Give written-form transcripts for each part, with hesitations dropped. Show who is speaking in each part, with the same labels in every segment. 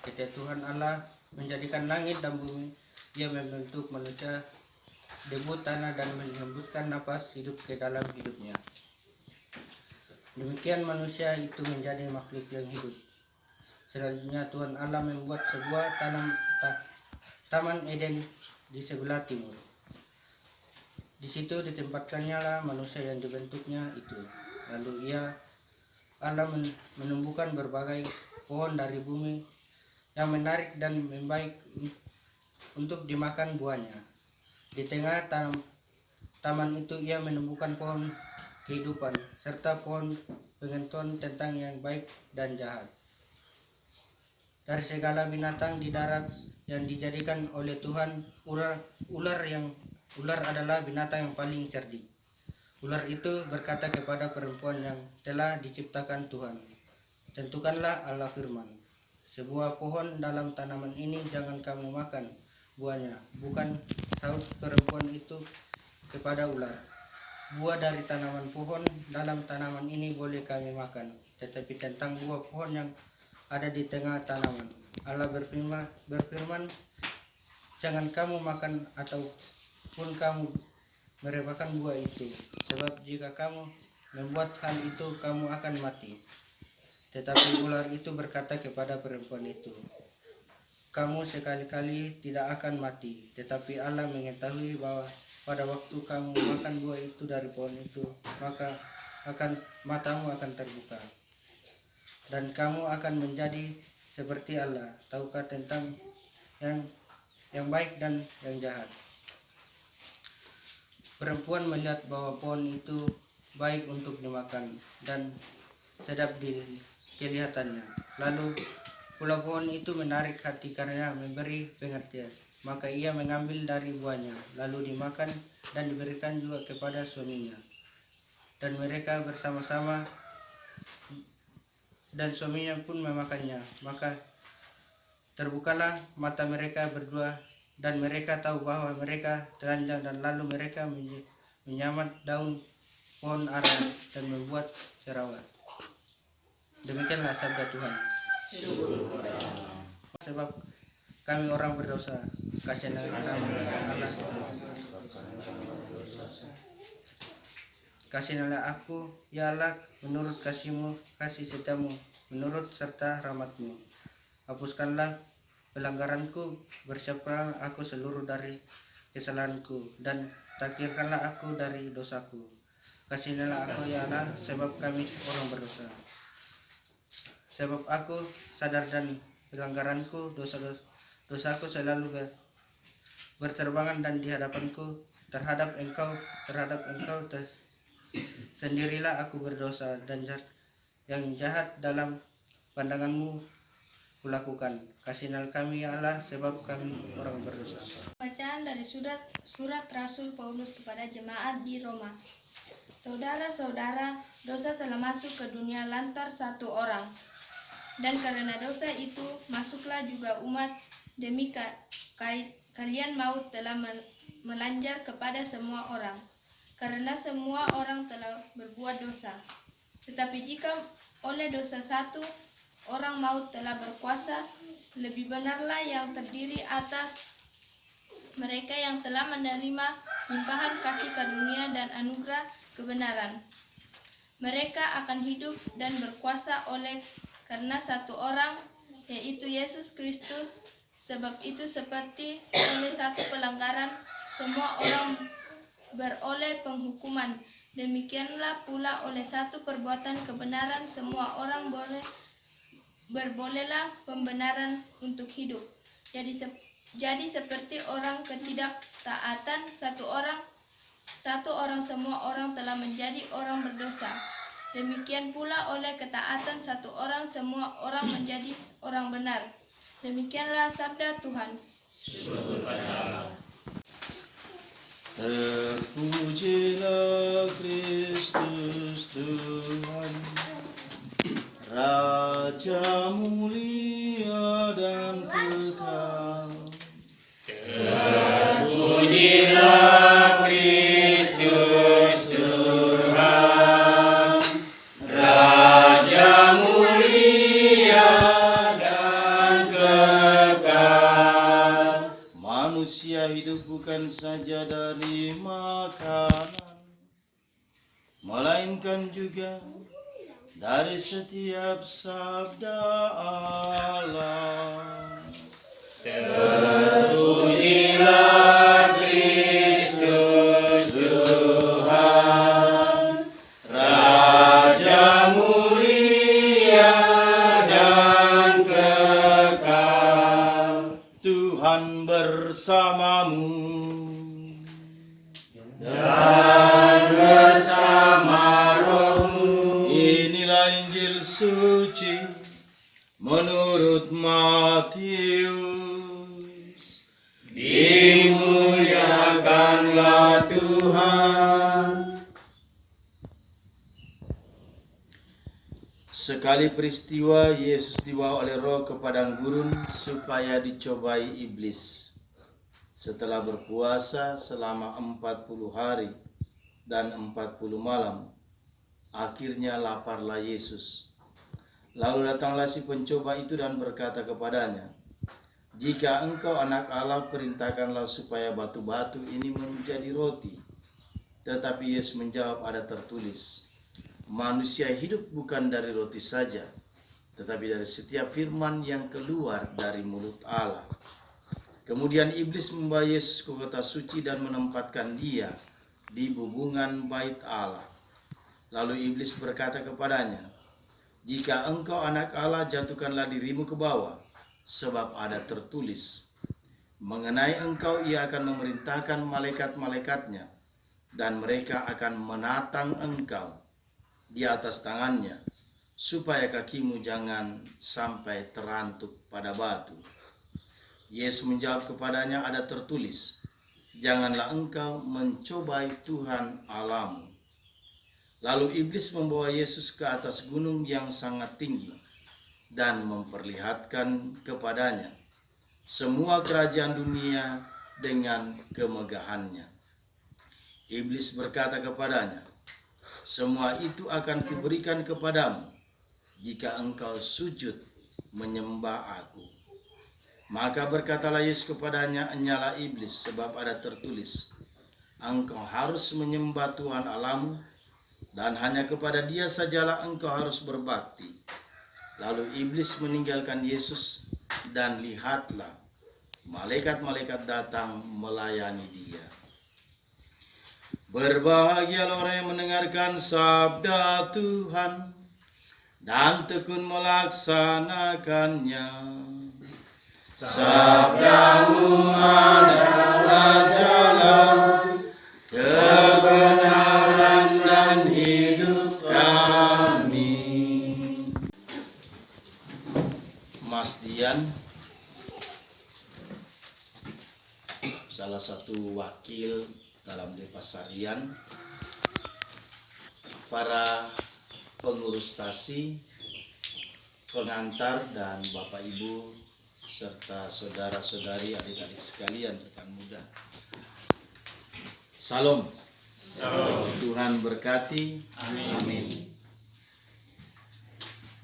Speaker 1: Ketika Tuhan Allah menjadikan langit dan bumi, Ia membentuk manusia debu tanah dan mengembuskan napas hidup ke dalam hidupnya. Demikian manusia itu menjadi makhluk yang hidup. Selanjutnya Tuhan Allah membuat sebuah taman Eden di sebelah timur. Di situ ditempatkannya lah manusia yang dibentuknya itu. Lalu Allah menumbuhkan berbagai pohon dari bumi yang menarik dan membaik untuk dimakan buahnya. Di tengah taman itu Ia menumbuhkan pohon kehidupan serta pohon pengetahuan tentang yang baik dan jahat. Dari segala binatang di darat yang dijadikan oleh Tuhan, ular adalah binatang yang paling cerdik. Ular itu berkata kepada perempuan yang telah diciptakan Tuhan, "Tentukanlah Allah firman, sebuah pohon dalam tanaman ini jangan kamu makan buahnya." "Bukan," sahut perempuan itu kepada ular, "buah dari tanaman pohon dalam tanaman ini boleh kami makan, tetapi tentang buah pohon yang ada di tengah tanaman, Allah berfirman, jangan kamu makan ataupun kamu merebahkan buah itu, sebab jika kamu membuat hal itu kamu akan mati." Tetapi ular itu berkata kepada perempuan itu, "Kamu sekali-kali tidak akan mati, tetapi Allah mengetahui bahwa pada waktu kamu makan buah itu dari pohon itu, maka matamu akan terbuka, dan kamu akan menjadi seperti Allah, tahukah tentang yang baik dan yang jahat." Perempuan melihat bahwa pohon itu baik untuk dimakan dan sedap kelihatannya. Lalu pula pohon itu menarik hati karena memberi pengertian. Maka ia mengambil dari buahnya, lalu dimakan dan diberikan juga kepada suaminya. Dan mereka bersama-sama dan suaminya pun memakannya. Maka terbukalah mata mereka berdua dan mereka tahu bahwa mereka telanjang, dan lalu mereka menyamat daun pohon ara dan membuat serawat. Demikianlah sabda Tuhan. Sebab kami orang berdosa, kasihanlah kami Allah. Kasihanlah aku, ya Allah, menurut kasih-Mu, kasih setiamu, menurut serta rahmat-Mu. Hapuskanlah pelanggaranku, bersihkanlah aku seluruh dari kesalahanku, dan takdirkanlah aku dari dosaku. Kasihilah aku, ya Allah, sebab kami orang berdosa. Sebab aku sadar dan pelanggaranku, dosaku selalu berterbangan dan di hadapanku terhadap engkau sendirilah aku berdosa, dan yang jahat dalam pandanganmu kulakukan. Kasihilah kami, ya Allah, sebab kami orang berdosa.
Speaker 2: Bacaan dari surat Rasul Paulus kepada jemaat di Roma. Saudara-saudara, dosa telah masuk ke dunia lantaran satu orang, dan karena dosa itu masuklah juga umat. Demi kalian maut telah melanjar kepada semua orang, karena semua orang telah berbuat dosa. Tetapi jika oleh dosa satu orang maut telah berkuasa, lebih benarlah yang terdiri atas mereka yang telah menerima limpahan kasih karunia dan anugerah kebenaran. Mereka akan hidup dan berkuasa karena satu orang, yaitu Yesus Kristus. Sebab itu seperti oleh satu pelanggaran semua orang beroleh penghukuman, demikianlah pula oleh satu perbuatan kebenaran semua orang berbolehlah pembenaran untuk hidup. Jadi seperti orang ketidaktaatan satu orang semua orang telah menjadi orang berdosa. Demikian pula oleh ketaatan satu orang semua orang menjadi orang benar. Demikianlah sabda Tuhan.
Speaker 3: Terpujilah Kristus Tuhan, Raja mulia dan kekal.
Speaker 4: Terpujilah Kristus Tuhan, Raja mulia dan kekal.
Speaker 3: melainkan juga dari setiap sabda Allah.
Speaker 4: Terpujilah Kristus Tuhan, Raja mulia dan kekal.
Speaker 3: Tuhan bersamamu.
Speaker 4: Dan bersama rohmu.
Speaker 3: Inilah Injil suci menurut Matius.
Speaker 4: Dimuliakanlah Tuhan.
Speaker 3: Sekali peristiwa Yesus dibawa oleh Roh ke padang gurun supaya dicobai iblis. Setelah berpuasa selama 40 hari dan 40 malam, akhirnya laparlah Yesus. Lalu datanglah si pencoba itu dan berkata kepadanya, "Jika engkau anak Allah, perintahkanlah supaya batu-batu ini menjadi roti." Tetapi Yesus menjawab, "Ada tertulis, manusia hidup bukan dari roti saja, tetapi dari setiap firman yang keluar dari mulut Allah." Kemudian iblis membawa Yesus ke kota suci dan menempatkan dia di bubungan bait Allah. Lalu iblis berkata kepadanya, "Jika engkau anak Allah, jatuhkanlah dirimu ke bawah, sebab ada tertulis, mengenai engkau ia akan memerintahkan malaikat-malaikatnya, dan mereka akan menatang engkau di atas tangannya, supaya kakimu jangan sampai terantuk pada batu." Yesus menjawab kepadanya, "Ada tertulis, janganlah engkau mencobai Tuhan Allahmu." Lalu iblis membawa Yesus ke atas gunung yang sangat tinggi dan memperlihatkan kepadanya semua kerajaan dunia dengan kemegahannya. Iblis berkata kepadanya, "Semua itu akan kuberikan kepadamu jika engkau sujud menyembah aku." Maka berkatalah Yesus kepadanya, "Enyalah iblis, sebab ada tertulis, engkau harus menyembah Tuhan Allahmu, dan hanya kepada Dia sajalah engkau harus berbakti." Lalu iblis meninggalkan Yesus, dan lihatlah, malaikat-malaikat datang melayani Dia. Berbahagialah orang yang mendengarkan sabda Tuhan dan tekun melaksanakannya. Sabdamu adalah jalan, kebenaran dan hidup kami. Mas Dian, salah satu wakil dalam Depasarian, para pengurus stasi, pengantar, dan Bapak Ibu serta saudara-saudari, adik-adik sekalian, rekan muda. Salam. Tuhan berkati. Amin.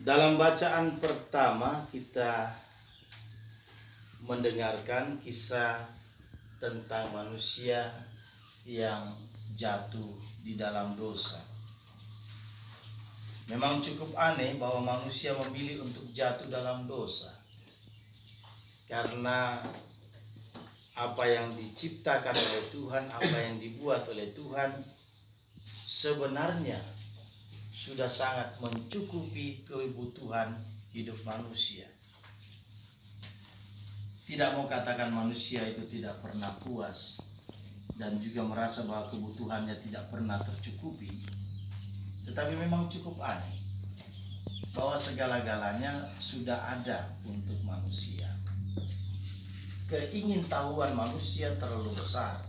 Speaker 3: Dalam bacaan pertama kita mendengarkan kisah tentang manusia yang jatuh di dalam dosa. Memang cukup aneh bahwa manusia memilih untuk jatuh dalam dosa. Karena apa yang diciptakan oleh Tuhan, apa yang dibuat oleh Tuhan, sebenarnya sudah sangat mencukupi kebutuhan hidup manusia. Tidak mau katakan manusia itu tidak pernah puas dan juga merasa bahwa kebutuhannya tidak pernah tercukupi. Tetapi memang cukup aneh bahwa segala-galanya sudah ada untuk manusia. Keingintahuan manusia terlalu besar,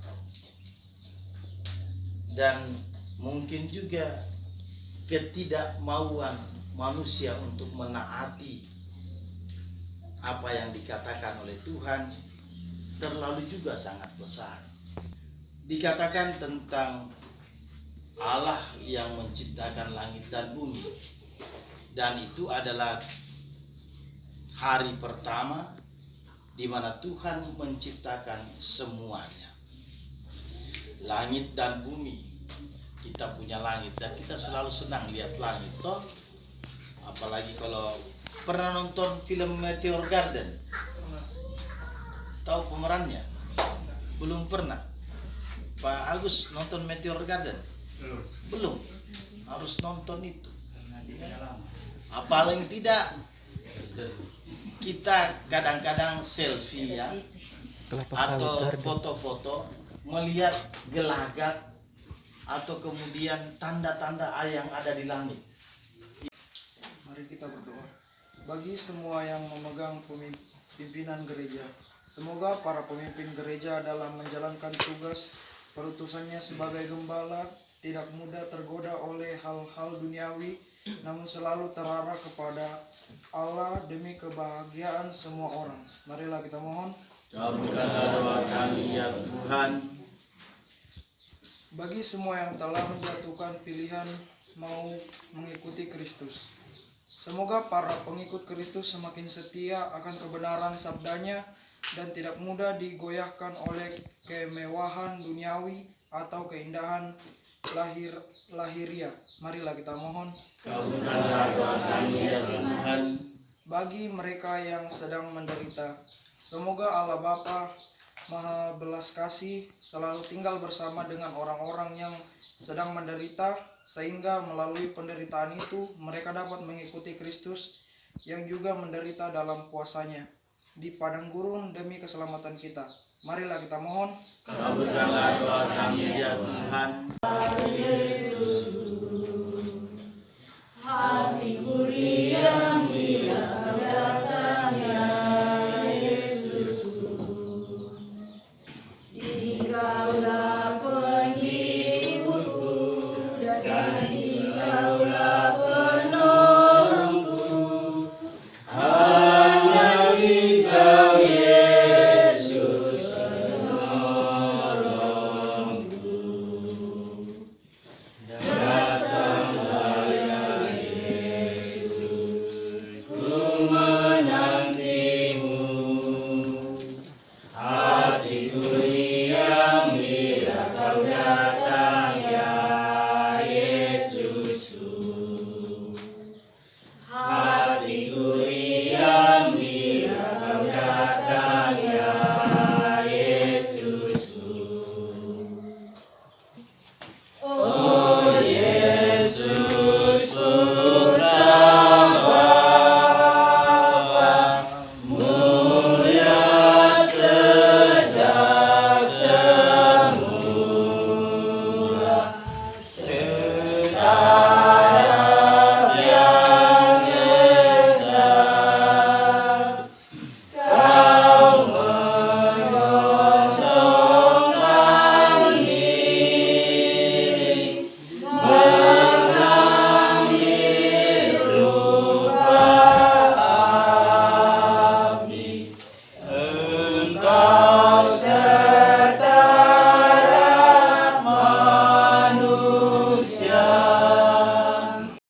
Speaker 3: dan mungkin juga ketidakmauan manusia untuk menaati apa yang dikatakan oleh Tuhan terlalu juga sangat besar. Dikatakan tentang Allah yang menciptakan langit dan bumi, dan itu adalah hari pertama di mana Tuhan menciptakan semuanya. Langit dan bumi kita punya langit dan kita selalu senang lihat langit toh. Apalagi kalau pernah nonton film Meteor Garden, tahu pemerannya? Belum pernah. Pak Agus nonton Meteor Garden? Belum. Harus nonton itu. Apalagi tidak, kita kadang-kadang selfie ya, atau foto-foto melihat gelagat atau kemudian tanda-tanda yang ada di langit.
Speaker 5: Mari kita berdoa. Bagi semua yang memegang pimpinan gereja, semoga para pemimpin gereja dalam menjalankan tugas perutusannya sebagai gembala tidak mudah tergoda oleh hal-hal duniawi, namun selalu terarah kepada Allah demi kebahagiaan semua orang. Marilah kita mohon.
Speaker 3: Kabulkanlah doa kami ya Tuhan.
Speaker 5: Bagi semua yang telah menjatuhkan pilihan mau mengikuti Kristus, semoga para pengikut Kristus semakin setia akan kebenaran sabdanya dan tidak mudah digoyahkan oleh kemewahan duniawi atau keindahan lahiriah. Marilah kita mohon.
Speaker 3: Kabulkanlah doa kami ya Tuhan.
Speaker 5: Bagi mereka yang sedang menderita, semoga Allah Bapa Maha Belas Kasih selalu tinggal bersama dengan orang-orang yang sedang menderita, sehingga melalui penderitaan itu mereka dapat mengikuti Kristus yang juga menderita dalam kuasanya di padang gurun demi keselamatan kita. Marilah kita mohon.
Speaker 3: Kabulkanlah doa kami ya Tuhan.